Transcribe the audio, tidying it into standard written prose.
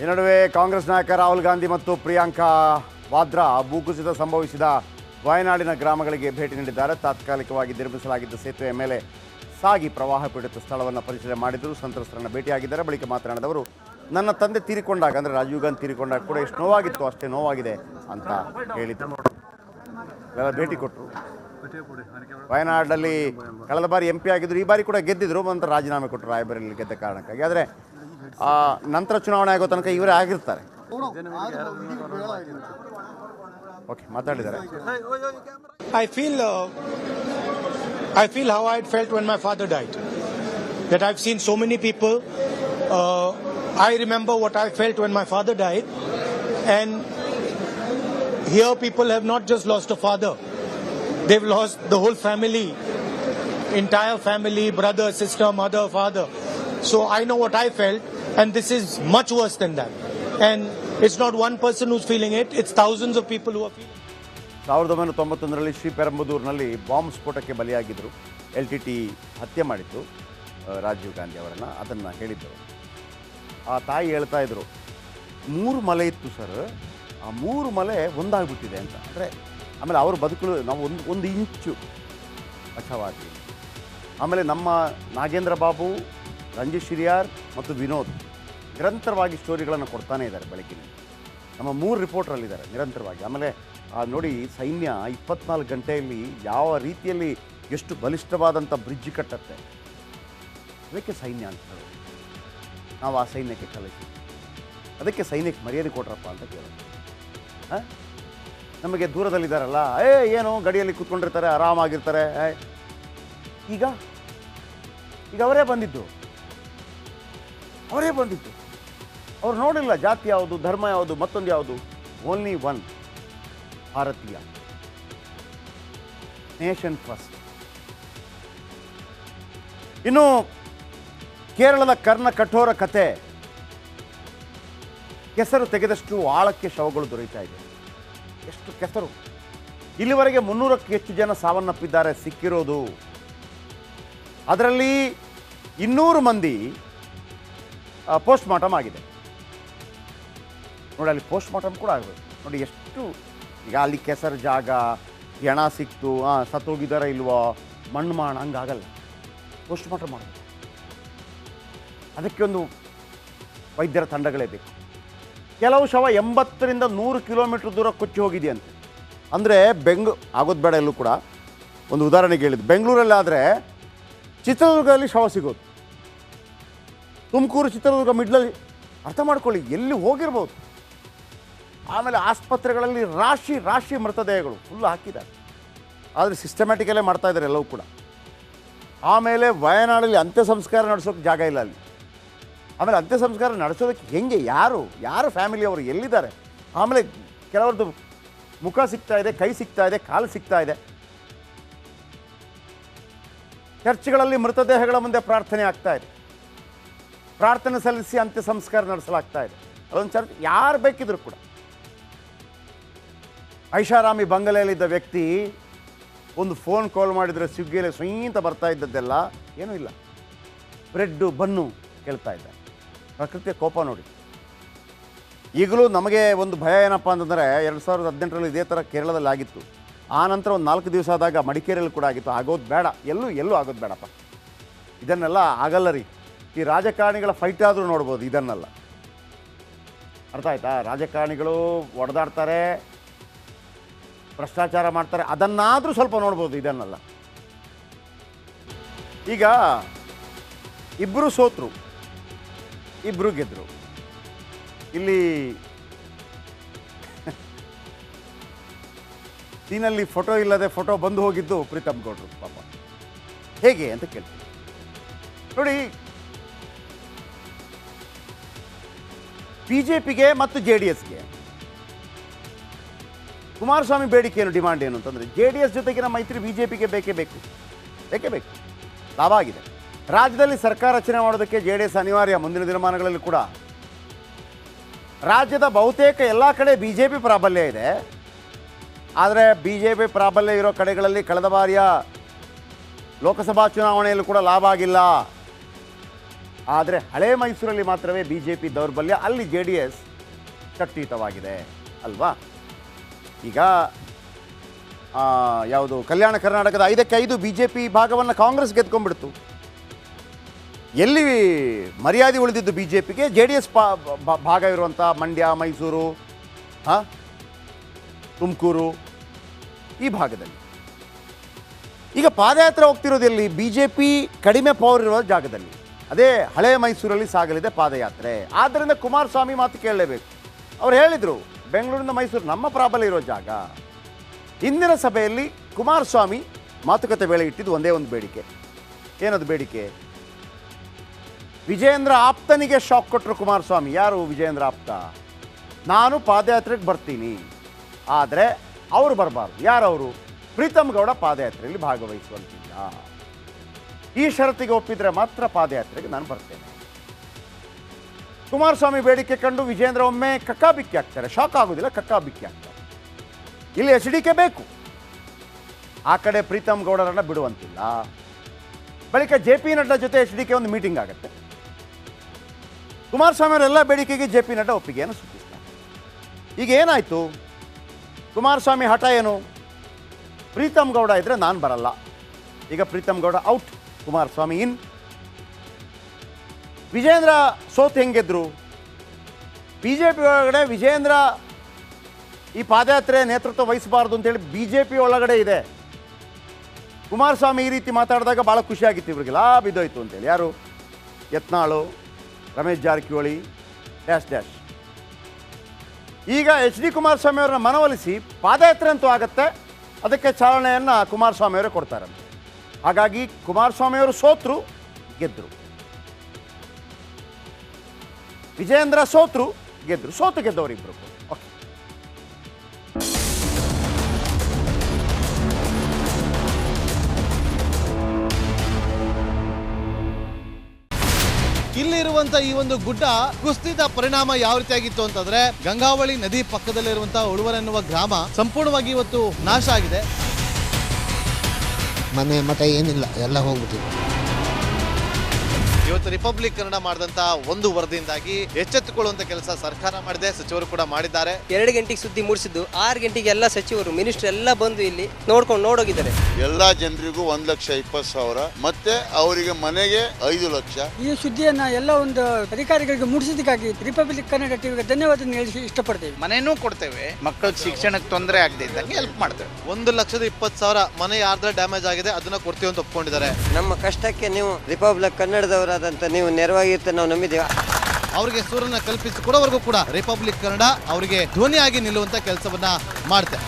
ಈ ನಡುವೆ ಕಾಂಗ್ರೆಸ್ ನಾಯಕ ರಾಹುಲ್ ಗಾಂಧಿ ಮತ್ತು ಪ್ರಿಯಾಂಕಾ ವಾದ್ರಾ ಭೂಕುಸಿತ ಸಂಭವಿಸಿದ ವಯನಾಡಿನ ಗ್ರಾಮಗಳಿಗೆ ಭೇಟಿ ನೀಡಿದ್ದಾರೆ. ತಾತ್ಕಾಲಿಕವಾಗಿ ನಿರ್ಮಿಸಲಾಗಿದ್ದ ಸೇತುವೆಯ ಮೇಲೆ ಸಾಗಿ ಪ್ರವಾಹ ಪೀಡಿತ ಸ್ಥಳವನ್ನು ಪರಿಶೀಲನೆ ಮಾಡಿದರು. ಸಂತ್ರಸ್ತರನ್ನು ಭೇಟಿಯಾಗಿದ್ದಾರೆ. ಬಳಿಕ ಮಾತನಾಡಿದವರು, ನನ್ನ ತಂದೆ ತೀರಿಕೊಂಡಾಗ ಅಂದರೆ ರಾಜೀವ್ ಗಾಂಧಿ ತೀರಿಕೊಂಡಾಗ ಕೂಡ ಎಷ್ಟು ನೋವಾಗಿತ್ತು ಅಷ್ಟೇ ನೋವಾಗಿದೆ ಅಂತ ಹೇಳಿದರು. ಭೇಟಿ ಕೊಟ್ಟರು. ವಯನಾಡಲ್ಲಿ ಕಳೆದ ಬಾರಿ MP ಆಗಿದ್ದರು, ಈ ಬಾರಿ ಕೂಡ ಗೆದ್ದಿದ್ರು, ನಂತರ ರಾಜೀನಾಮೆ ಕೊಟ್ಟರು ರಾಯಬರೇಲಿಯಲ್ಲಿ ಗೆದ್ದ ಕಾರಣಕ್ಕಾಗಿ. ಆದರೆ ನಂತರ ಚುನಾವಣೆ ಆಗೋ ತನಕ ಇವರೇ ಆಗಿರ್ತಾರೆ. ಓಕೆ, ಮಾತಾಡಿದ್ದಾರೆ. I feel how I felt when my father died. That I've seen so many people. I remember what I felt when my father died. And here people have not just lost a father. They've lost the whole family. Entire family, brother, sister, mother, father. So I know what I felt. And this is much worse than that. And it's not one person who's feeling it. It's thousands of people who are feeling it. 1991ರಲ್ಲಿ ಶ್ರೀಪೆರಂಬದೂರಿನಲ್ಲಿ bomb ಸ್ಫೋಟಕ್ಕೆ ಬಲಿಯಾಗಿದ್ದರು. LTT ಹತ್ಯೆ ಮಾಡಿತ್ತು ರಾಜೀವ್ ಗಾಂಧಿ ಅವರನ್ನು. ಅದನ್ನು ಹೇಳಿದ್ದರು. ಆ ತಾಯಿ ಹೇಳ್ತಾ ಇದ್ರು, 3 ಮಲೆ ಇತ್ತು ಸರ್, ಆ 3 ಮಲೆ ಒಂದಾಗ್ಬಿಟ್ಟಿದೆ ಅಂತ. ಅಂದರೆ ಆಮೇಲೆ ಅವರು ಬದುಕಲು ನಾವು ಒಂದು ಇಂಚು ಬಚಾವಾದ್ವಿ. ಆಮೇಲೆ ನಮ್ಮ ನಾಗೇಂದ್ರ ಬಾಬು, ರಂಜಿತ್ ಶಿರಿಯಾರ್ ಮತ್ತು ವಿನೋದ್ ನಿರಂತರವಾಗಿ ಸ್ಟೋರಿಗಳನ್ನು ಕೊಡ್ತಾನೇ ಇದ್ದಾರೆ ಬೆಳಕಿನ. ನಮ್ಮ 3 ರಿಪೋರ್ಟ್ರಲ್ಲಿದ್ದಾರೆ ನಿರಂತರವಾಗಿ. ಆಮೇಲೆ ನೋಡಿ, ಸೈನ್ಯ 24 ಗಂಟೆಯಲ್ಲಿ ಯಾವ ರೀತಿಯಲ್ಲಿ ಎಷ್ಟು ಬಲಿಷ್ಠವಾದಂಥ ಬ್ರಿಡ್ಜ್ ಕಟ್ಟತ್ತೆ, ಅದಕ್ಕೆ ಸೈನ್ಯ ಅಂತ ಹೇಳೋದು. ನಾವು ಆ ಸೈನ್ಯಕ್ಕೆ ಕಲಿಸಿ, ಅದಕ್ಕೆ ಸೈನ್ಯಕ್ಕೆ ಮರ್ಯಾದೆ ಕೊಟ್ರಪ್ಪ ಅಂತ ಕೇಳೋದು. ನಮಗೆ ದೂರದಲ್ಲಿದ್ದಾರಲ್ಲ, ಏನು ಗಡಿಯಲ್ಲಿ ಕೂತ್ಕೊಂಡಿರ್ತಾರೆ, ಆರಾಮಾಗಿರ್ತಾರೆ. ಈಗ ಅವರೇ ಬಂದಿದ್ದು, ಅವ್ರು ನೋಡಿಲ್ಲ ಜಾತಿ ಯಾವುದು, ಧರ್ಮ ಯಾವುದು, ಮತ್ತೊಂದು ಯಾವುದು. ಓನ್ಲಿ ಒನ್, ಭಾರತೀಯ, ನೇಷನ್ ಫಸ್ಟ್. ಇನ್ನು ಕೇರಳದ ಕರ್ಣ ಕಠೋರ ಕತೆ, ಕೆಸರು ತೆಗೆದಷ್ಟು ಆಳಕ್ಕೆ ಶವಗಳು ದೊರೆಯುತ್ತಾ ಇದೆ. ಎಷ್ಟು ಕೆಸರು! ಇಲ್ಲಿವರೆಗೆ 300ಕ್ಕೂ ಹೆಚ್ಚು ಜನ ಸಾವನ್ನಪ್ಪಿದ್ದಾರೆ ಸಿಕ್ಕಿರೋದು. ಅದರಲ್ಲಿ 200 ಮಂದಿ ಪೋಸ್ಟ್ ಮಾರ್ಟಮ್ ಆಗಿದೆ. ನೋಡಿ, ಅಲ್ಲಿ ಪೋಸ್ಟ್ ಮಾರ್ಟಮ್ ಕೂಡ ಆಗಬೇಕು. ನೋಡಿ ಎಷ್ಟು, ಈಗ ಅಲ್ಲಿ ಕೆಸರು ಜಾಗ, ಹೆಣ ಸಿಕ್ತು, ಸತ್ತೋಗಿದಾರ ಇಲ್ವೋ, ಮಣ್ಣು ಮಾಡ, ಹಂಗಾಗಲ್ಲ. ಪೋಸ್ಟ್ ಮಾರ್ಟಮ್ ಮಾಡಬೇಕು. ಅದಕ್ಕೆ ಒಂದು ವೈದ್ಯರ ತಂಡಗಳೇ ಬೇಕು. ಕೆಲವು ಶವ 80ರಿಂದ 100 ಕಿಲೋಮೀಟ್ರ್ ದೂರ ಕೊಚ್ಚಿ ಹೋಗಿದೆಯಂತೆ. ಅಂದರೆ ಆಗೋದು ಬೇಡ. ಎಲ್ಲೂ ಕೂಡ ಒಂದು ಉದಾಹರಣೆಗೆ ಹೇಳಿದ್ದು, ಬೆಂಗಳೂರಲ್ಲಿ ಆದರೆ ಚಿತ್ರದುರ್ಗದಲ್ಲಿ ಶವ ಸಿಗೋದು, ತುಮಕೂರು, ಚಿತ್ರದುರ್ಗ ಮಿಡ್ಲಲ್ಲಿ. ಅರ್ಥ ಮಾಡ್ಕೊಳ್ಳಿ, ಎಲ್ಲಿ ಹೋಗಿರ್ಬೋದು. ಆಮೇಲೆ ಆಸ್ಪತ್ರೆಗಳಲ್ಲಿ ರಾಶಿ ಮೃತದೇಹಗಳು ಫುಲ್ ಹಾಕಿದ್ದಾರೆ. ಆದರೆ ಸಿಸ್ಟಮ್ಯಾಟಿಕಲ್ಲೇ ಮಾಡ್ತಾಯಿದ್ದಾರೆ ಎಲ್ಲವೂ ಕೂಡ. ಆಮೇಲೆ ವಯನಾಡಲ್ಲಿ ಅಂತ್ಯ ಸಂಸ್ಕಾರ ನಡೆಸೋಕ್ಕೆ ಜಾಗ ಇಲ್ಲ ಅಲ್ಲಿ. ಆಮೇಲೆ ಅಂತ್ಯ ಸಂಸ್ಕಾರ ನಡೆಸೋದಕ್ಕೆ ಹೆಂಗೆ, ಯಾರು ಫ್ಯಾಮಿಲಿಯವರು ಎಲ್ಲಿದ್ದಾರೆ? ಆಮೇಲೆ ಕೆಲವ್ರದ್ದು ಮುಖ ಸಿಗ್ತಾ ಇದೆ, ಕೈ ಸಿಗ್ತಾ ಇದೆ, ಕಾಲು ಸಿಗ್ತಾ ಇದೆ. ಚರ್ಚ್ಗಳಲ್ಲಿ ಮೃತದೇಹಗಳ ಮುಂದೆ ಪ್ರಾರ್ಥನೆ ಆಗ್ತಾ ಇದೆ. ಪ್ರಾರ್ಥನೆ ಸಲ್ಲಿಸಿ ಅಂತ್ಯ ಸಂಸ್ಕಾರ ನಡೆಸಲಾಗ್ತಾ ಇದೆ. ಅದೊಂದು ಚರ್ಚ್, ಯಾರು ಬೇಕಿದ್ರು ಕೂಡ. ಐಷಾರಾಮಿ ಬಂಗಲೆಯಲ್ಲಿದ್ದ ವ್ಯಕ್ತಿ ಒಂದು ಫೋನ್ ಕಾಲ್ ಮಾಡಿದರೆ ಸ್ವಿಗ್ಗಿಯಲ್ಲಿ ಸ್ವೀಂತ ಬರ್ತಾ ಇದ್ದದ್ದೆಲ್ಲ ಏನೂ ಇಲ್ಲ, ಬ್ರೆಡ್ಡು ಬನ್ನು ಕೇಳ್ತಾ ಇದ್ದ. ಪ್ರಕೃತಿಯ ಕೋಪ ನೋಡಿ. ಈಗಲೂ ನಮಗೆ ಒಂದು ಭಯ ಏನಪ್ಪ ಅಂತಂದರೆ, 2018ರಲ್ಲಿ ಇದೇ ಥರ ಕೇರಳದಲ್ಲಿ ಆಗಿತ್ತು. ಆ ನಂತರ ಒಂದು 4 ದಿವಸ ಆದಾಗ ಮಡಿಕೇರಿಯಲ್ಲಿ ಕೂಡ ಆಗಿತ್ತು. ಆಗೋದು ಬೇಡ, ಎಲ್ಲೂ ಆಗೋದು ಬೇಡಪ್ಪ. ಇದನ್ನೆಲ್ಲ ಆಗಲ್ಲ ರೀ. ಈ ರಾಜಕಾರಣಿಗಳ ಫೈಟ್ ಆದರೂ ನೋಡ್ಬೋದು, ಇದನ್ನೆಲ್ಲ. ಅರ್ಥ ಆಯ್ತಾ? ರಾಜಕಾರಣಿಗಳು ಹೊಡೆದಾಡ್ತಾರೆ, ಭ್ರಷ್ಟಾಚಾರ ಮಾಡ್ತಾರೆ, ಅದನ್ನಾದರೂ ಸ್ವಲ್ಪ ನೋಡ್ಬೋದು, ಇದನ್ನೆಲ್ಲ. ಈಗ ಇಬ್ಬರು ಸೋತರು, ಇಬ್ಬರು ಗೆದ್ದರು. ಇಲ್ಲಿ ಸೀನಲ್ಲಿ ಫೋಟೋ ಇಲ್ಲದೆ ಫೋಟೋ ಬಂದು ಹೋಗಿದ್ದು ಪ್ರೀತಮ್ ಗೌಡ್ರು. ಪಾಪ ಹೇಗೆ ಅಂತ ಕೇಳ್ತೀವಿ. ನೋಡಿ, BJPಗೆ ಮತ್ತು JDSಗೆ ಕುಮಾರಸ್ವಾಮಿ ಬೇಡಿಕೆ ಏನು, ಡಿಮಾಂಡ್ ಏನು ಅಂತಂದರೆ, JDS ಜೊತೆಗಿನ ಮೈತ್ರಿ BJPಗೆ ಬೇಕೇ ಬೇಕು. ಲಾಭ ಆಗಿದೆ. ರಾಜ್ಯದಲ್ಲಿ ಸರ್ಕಾರ ರಚನೆ ಮಾಡೋದಕ್ಕೆ JDS ಅನಿವಾರ್ಯ. ಮುಂದಿನ ದಿನಮಾನಗಳಲ್ಲಿ ಕೂಡ ರಾಜ್ಯದ ಬಹುತೇಕ ಎಲ್ಲ ಕಡೆ BJP ಪ್ರಾಬಲ್ಯ ಇದೆ. ಆದರೆ BJP ಪ್ರಾಬಲ್ಯ ಇರೋ ಕಡೆಗಳಲ್ಲಿ ಕಳೆದ ಬಾರಿಯ ಲೋಕಸಭಾ ಚುನಾವಣೆಯಲ್ಲೂ ಕೂಡ ಲಾಭ ಆಗಿಲ್ಲ. ಆದರೆ ಹಳೆ ಮೈಸೂರಲ್ಲಿ ಮಾತ್ರವೇ ಬಿ ಜೆ ಪಿ ದೌರ್ಬಲ್ಯ, ಅಲ್ಲಿ ಜೆ ಡಿ ಎಸ್ ಶಕ್ತಿಯುತವಾಗಿದೆ ಅಲ್ವಾ. ಈಗ ಯಾವುದು ಕಲ್ಯಾಣ ಕರ್ನಾಟಕದ 5ಕ್ಕೆ 5 ಬಿ ಜೆ ಪಿ ಭಾಗವನ್ನು ಕಾಂಗ್ರೆಸ್ ಗೆದ್ಕೊಂಡ್ಬಿಡ್ತು. ಎಲ್ಲಿ ಮರ್ಯಾದೆ ಉಳಿದಿದ್ದು ಬಿ ಜೆ ಪಿಗೆ ಜೆ ಡಿ ಎಸ್ ಭಾಗ ಇರುವಂಥ ಮಂಡ್ಯ, ಮೈಸೂರು, ತುಮಕೂರು ಈ ಭಾಗದಲ್ಲಿ. ಈಗ ಪಾದಯಾತ್ರೆ ಹೋಗ್ತಿರೋದು ಎಲ್ಲಿ? ಬಿ ಜೆ ಪಿ ಕಡಿಮೆ ಪವರ್ ಇರೋ ಜಾಗದಲ್ಲಿ, ಅದೇ ಹಳೆ ಮೈಸೂರಲ್ಲಿ ಸಾಗಲಿದೆ ಪಾದಯಾತ್ರೆ. ಆದ್ದರಿಂದ ಕುಮಾರಸ್ವಾಮಿ ಮಾತು ಕೇಳಲೇಬೇಕು. ಅವ್ರು ಹೇಳಿದರು ಬೆಂಗಳೂರಿನ ಮೈಸೂರು ನಮ್ಮ ಪ್ರಾಬಲ್ಯ ಇರೋ ಜಾಗ. ಇಂದಿನ ಸಭೆಯಲ್ಲಿ ಕುಮಾರಸ್ವಾಮಿ ಮಾತುಕತೆ ವೇಳೆ ಇಟ್ಟಿದ್ದು ಒಂದೇ ಒಂದು ಬೇಡಿಕೆ. ಏನದು ಬೇಡಿಕೆ? ವಿಜಯೇಂದ್ರ ಆಪ್ತನಿಗೆ ಶಾಕ್ ಕೊಟ್ಟರು ಕುಮಾರಸ್ವಾಮಿ. ಯಾರು ವಿಜಯೇಂದ್ರ ಆಪ್ತ? ನಾನು ಪಾದಯಾತ್ರೆಗೆ ಬರ್ತೀನಿ, ಆದರೆ ಅವರು ಬರಬಾರ್ದು. ಯಾರವರು? ಪ್ರೀತಮ್ ಗೌಡ ಪಾದಯಾತ್ರೆಯಲ್ಲಿ ಭಾಗವಹಿಸುವಂತಿಲ್ಲ. ಈ ಷರತ್ತಿಗೆ ಒಪ್ಪಿದರೆ ಮಾತ್ರ ಪಾದಯಾತ್ರೆಗೆ ನಾನು ಬರ್ತೇನೆ. ಕುಮಾರಸ್ವಾಮಿ ಬೇಡಿಕೆ ಕಂಡು ವಿಜೇಂದ್ರ ಒಮ್ಮೆ ಕಕ್ಕಾಬಿಕ್ಕಿ ಆಗ್ತಾರೆ. ಶಾಕ್ ಆಗೋದಿಲ್ಲ, ಕಕ್ಕಾಬಿಕ್ಕಿ ಆಗ್ತಾರೆ. ಇಲ್ಲಿ ಎಚ್ ಡಿ ಕೆ ಬೇಕು, ಆ ಕಡೆ ಪ್ರೀತಮ್ ಗೌಡರನ್ನು ಬಿಡುವಂತಿಲ್ಲ. ಬಳಿಕ ಜೆ ಪಿ ನಡ್ಡಾ ಜೊತೆ ಎಚ್ ಡಿ ಕೆ ಒಂದು ಮೀಟಿಂಗ್ ಆಗುತ್ತೆ. ಕುಮಾರಸ್ವಾಮಿ ಅವರೆಲ್ಲ ಬೇಡಿಕೆಗೆ ಜೆ ಪಿ ನಡ್ಡಾ ಒಪ್ಪಿಗೆಯನ್ನು ಸೂಚಿಸ್ತಾರೆ. ಈಗ ಏನಾಯಿತು? ಕುಮಾರಸ್ವಾಮಿ ಹಠ ಏನು? ಪ್ರೀತಮ್ ಗೌಡ ಇದ್ದರೆ ನಾನು ಬರಲ್ಲ. ಈಗ ಪ್ರೀತಮ್ ಗೌಡ ಔಟ್, ಕುಮಾರಸ್ವಾಮಿ ಇನ್. ವಿಜೇಂದ್ರ ಸೋತ್ ಹೆಂಗೆದ್ರು? ಬಿ ಜೆ ಪಿ ಒಳಗಡೆ ವಿಜೇಂದ್ರ ಈ ಪಾದಯಾತ್ರೆ ನೇತೃತ್ವ ವಹಿಸಬಾರ್ದು ಅಂತೇಳಿ ಬಿ ಜೆ ಪಿ ಒಳಗಡೆ ಇದೆ. ಕುಮಾರಸ್ವಾಮಿ ಈ ರೀತಿ ಮಾತಾಡಿದಾಗ ಭಾಳ ಖುಷಿಯಾಗಿತ್ತು ಇವರಿಗೆ, ಲಾಭ ಇದ್ದೋಯ್ತು ಅಂತೇಳಿ. ಯಾರು? Yatnal, Ramesh Jarkiholi, dash dash. ಈಗ ಎಚ್ ಡಿ ಕುಮಾರಸ್ವಾಮಿ ಅವರನ್ನ ಮನವೊಲಿಸಿ ಪಾದಯಾತ್ರೆ ಅಂತೂ ಆಗತ್ತೆ, ಅದಕ್ಕೆ ಚಾಲನೆಯನ್ನು ಕುಮಾರಸ್ವಾಮಿ ಅವರೇ ಕೊಡ್ತಾರಂತೆ. ಹಾಗಾಗಿ ಕುಮಾರಸ್ವಾಮಿ ಅವರು ಸೋತರು, ಗೆದ್ದರು. ವಿಜೇಂದ್ರ ಸೋತರು, ಗೆದ್ದರು. ಸೋತು ಗೆದ್ದವರಿಬ್ಬರು. ಓಕೆ. ಇಲ್ಲಿರುವಂತ ಈ ಒಂದು ಗುಡ್ಡ ಕುಸಿದ ಪರಿಣಾಮ ಯಾವ ರೀತಿಯಾಗಿತ್ತು ಅಂತಂದ್ರೆ, ಗಂಗಾವಳಿ ನದಿ ಪಕ್ಕದಲ್ಲಿರುವಂತಹ ಉಳುವರ್ ಎನ್ನುವ ಗ್ರಾಮ ಸಂಪೂರ್ಣವಾಗಿ ಇವತ್ತು ನಾಶ ಆಗಿದೆ. ಮನೆ ಮಠ ಏನಿಲ್ಲ, ಎಲ್ಲ ಹೋಗ್ಬಿಟ್ಟಿದೆ. ಇವತ್ತು ರಿಪಬ್ಲಿಕ್ ಕನ್ನಡ ಮಾಡಿದಂತ ಒಂದು ವರದಿಯಿಂದಾಗಿ ಎಚ್ಚೆತ್ತುಕೊಳ್ಳುವಂತ ಕೆಲಸ ಸರ್ಕಾರ ಮಾಡಿದೆ, ಸಚಿವರು ಕೂಡ ಮಾಡಿದ್ದಾರೆ. 2 ಗಂಟೆಗೆ ಸುದ್ದಿ ಮೂಡಿಸಿದ್ದು 6 ಗಂಟೆಗೆ ಎಲ್ಲ ಸಚಿವರು ಮಿನಿಸ್ಟರ್ ಎಲ್ಲ ಬಂದು ಇಲ್ಲಿ ನೋಡೋಗಿದ್ದಾರೆ. ಎಲ್ಲಾ ಜನರಿಗೂ 1,20,000 ಮತ್ತೆ ಅವರಿಗೆ ಮನೆಗೆ 5 ಲಕ್ಷ. ಈ ಸುದ್ದಿಯನ್ನ ಎಲ್ಲ ಒಂದು ಅಧಿಕಾರಿಗಳಿಗೆ ಮೂಡಿಸಿದ್ದಕ್ಕಾಗಿ ರಿಪಬ್ಲಿಕ್ ಕನ್ನಡ ಟಿವಿಗೆ ಧನ್ಯವಾದ ಹೇಳಿ ಇಷ್ಟಪಡ್ತೇವೆ. ಮನೆನೂ ಕೊಡ್ತೇವೆ, ಮಕ್ಕಳ ಶಿಕ್ಷಣಕ್ಕೆ ತೊಂದರೆ ಆಗದೆ ಇದ್ದಂಗೆ ಹೆಲ್ಪ್ ಮಾಡ್ತೇವೆ. 1,20,000 ಮನೆ ಯಾರ್ದ್ರ ಡ್ಯಾಮೇಜ್ ಆಗಿದೆ ಅದನ್ನ ಕೊಡ್ತೀವಿ ಅಂತ ಒಪ್ಕೊಂಡಿದ್ದಾರೆ. ನಮ್ಮ ಕಷ್ಟಕ್ಕೆ ನೀವು ರಿಪಬ್ಲಿಕ್ ಕನ್ನಡದವರಾದಂತ ನೀವು ನೆರವಾಗಿರ್ತ ನಾವು ನಂಬಿದ್ದೇವೆ. ಅವರಿಗೆ ಸೂರನ್ನ ಕಲ್ಪಿಸಿಕೊಡೋವರೆಗೂ ಕೂಡ ರಿಪಬ್ಲಿಕ್ ಕನ್ನಡ ಅವರಿಗೆ ಧ್ವನಿಯಾಗಿ ನಿಲ್ಲುವಂತ ಕೆಲಸವನ್ನ ಮಾಡ್ತೇವೆ.